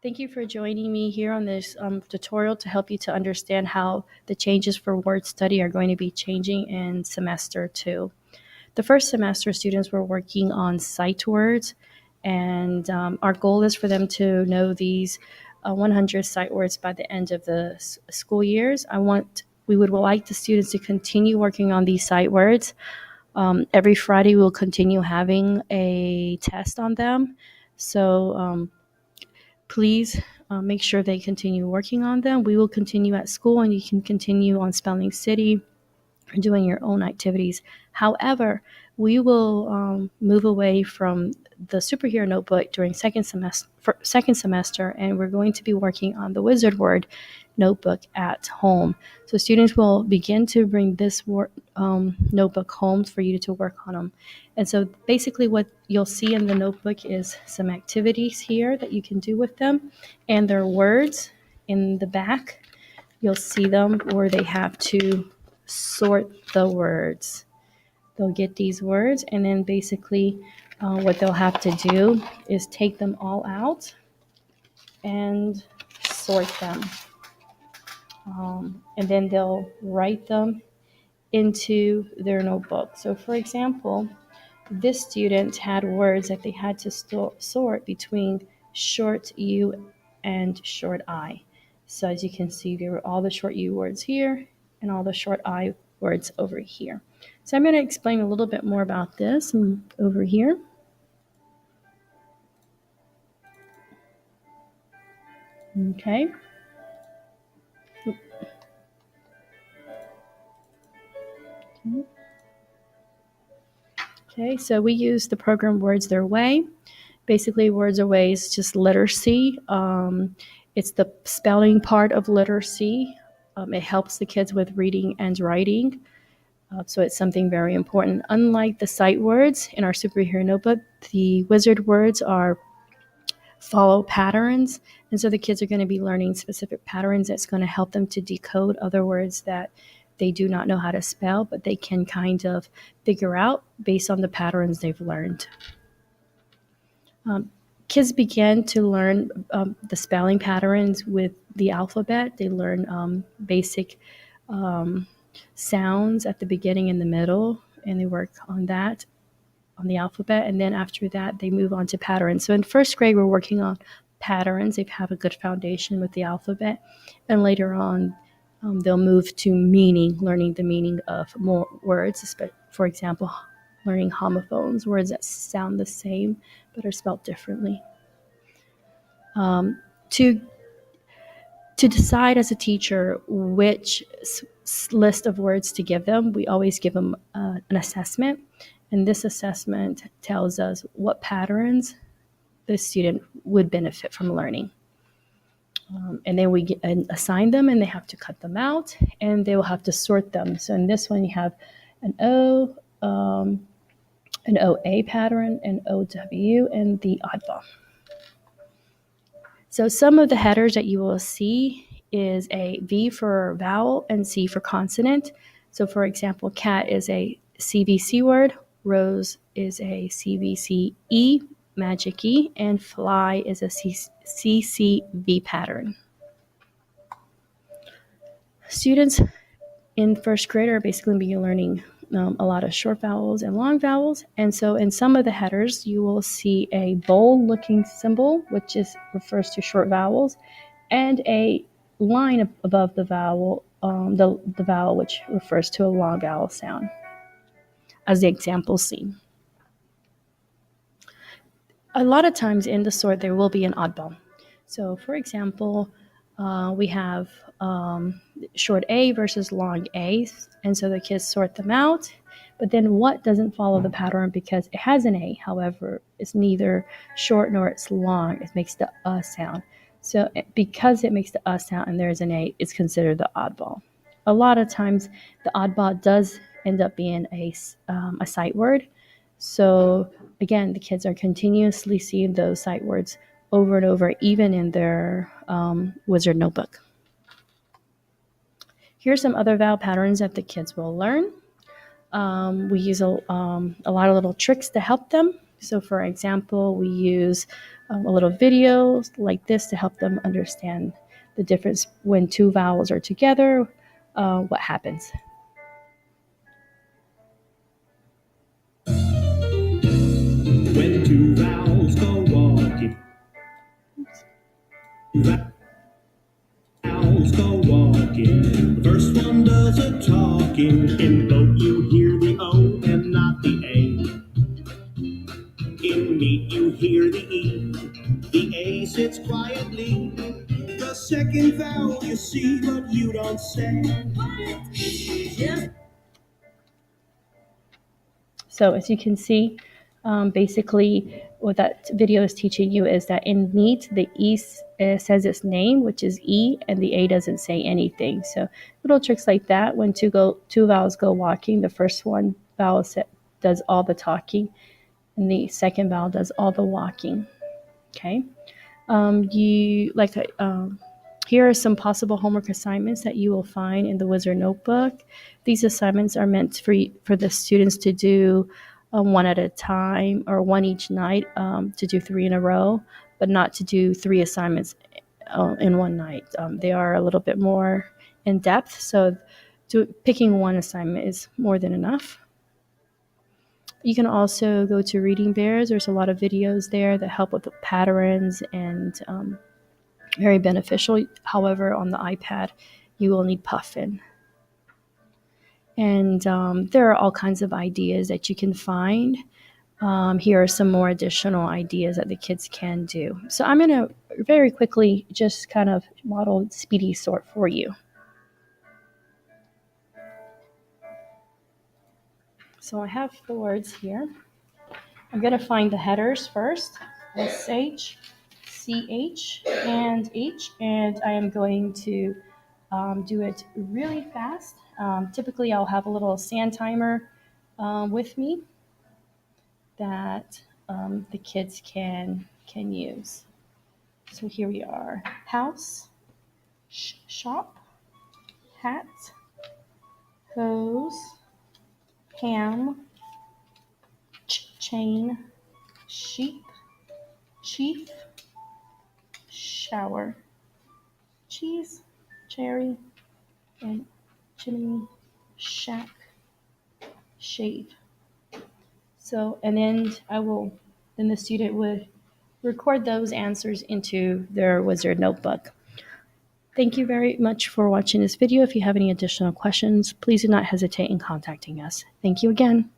Thank you for joining me here on this tutorial to help you to understand how the changes for word study are going to be changing in semester 2. The first semester, students were working on sight words, and our goal is for them to know these 100 sight words by the end of the school years. We would like the students to continue working on these sight words. Every Friday, we'll continue having a test on them. So please make sure they continue working on them. We will continue at school, and you can continue on Spelling City or doing your own activities. However, we will move away from the superhero notebook during second semester, and we're going to be working on the wizard word notebook at home. So students will begin to bring this notebook home for you to work on them. And so basically what you'll see in the notebook is some activities here that you can do with them, and their words in the back. You'll see them where they have to sort the words. They'll get these words, and then basically what they'll have to do is take them all out and sort them. And then they'll write them into their notebook. So for example, this student had words that they had to sort between short U and short I. So as you can see, there were all the short U words here and all the short I words over here. So I'm going to explain a little bit more about this over here. Okay. Okay, so we use the program Words Their Way. Basically, Words Their Way is just literacy. It's the spelling part of literacy. It helps the kids with reading and writing. So it's something very important. Unlike the sight words in our superhero notebook, the wizard words are follow patterns. And so the kids are going to be learning specific patterns that's going to help them to decode other words that they do not know how to spell, but they can kind of figure out based on the patterns they've learned. Kids begin to learn the spelling patterns with the alphabet. They learn basic sounds at the beginning and the middle, and they work on that on the alphabet. And then after that, they move on to patterns. So in first grade, we're working on patterns. They have a good foundation with the alphabet. And later on, they'll move to meaning, learning the meaning of more words. For example, learning homophones, words that sound the same but are spelled differently. To decide as a teacher which list of words to give them, we always give them an assessment. And this assessment tells us what patterns the student would benefit from learning. And then we assign them, and they have to cut them out, and they will have to sort them. So in this one, you have an OA pattern, an OW, and the oddball. So some of the headers that you will see is a V for vowel and C for consonant. So for example, cat is a CVC word, rose is a CVCE, magic E, and fly is a CCV pattern. Students in first grade are basically be learning a lot of short vowels and long vowels. And so in some of the headers, you will see a bold-looking symbol, which refers to short vowels, and a line above the vowel, the vowel, which refers to a long vowel sound, as the example seen. A lot of times in the sort, there will be an oddball. So for example, we have short A versus long A, and so the kids sort them out. But then what doesn't follow the pattern because it has an A, however, it's neither short nor it's long. It makes the sound. So because it makes the sound and there's an A, it's considered the oddball. A lot of times the oddball does end up being a sight word. So again, the kids are continuously seeing those sight words over and over, even in their wizard notebook. Here's some other vowel patterns that the kids will learn. We use a lot of little tricks to help them. So for example, we use a little video like this to help them understand the difference when two vowels are together, what happens. When two vowels go walking, vowels go walking. The first one does a talking. In boat you hear the O and not the A. In meat you hear the E. The A sits quietly. The second vowel you see, but you don't say. So as you can see, basically what that video is teaching you is that in meat, the E says its name, which is E, and the A doesn't say anything. So little tricks like that. When two vowels go walking, the first one vowel does all the talking, and the second vowel does all the walking. Okay. Here are some possible homework assignments that you will find in the Wizard Notebook. These assignments are meant for the students to do one at a time or one each night, to do 3 in a row, but not to do 3 assignments in one night. They are a little bit more in depth, so picking one assignment is more than enough. You can also go to Reading Bears. There's a lot of videos there that help with the patterns and very beneficial. However, on the iPad, you will need Puffin. And there are all kinds of ideas that you can find. Here are some more additional ideas that the kids can do. So I'm going to very quickly just kind of model Speedy Sort for you. So I have the words here. I'm going to find the headers first. SH, CH, and H. And I am going to do it really fast. Typically, I'll have a little sand timer with me that the kids can use. So here we are: house, shop, hat, hose, ham, chain, sheep, chief, shower, cheese, cherry, and chimney, shack, shave. So, and then the student would record those answers into their Wizard notebook. Thank you very much for watching this video. If you have any additional questions, please do not hesitate in contacting us. Thank you again.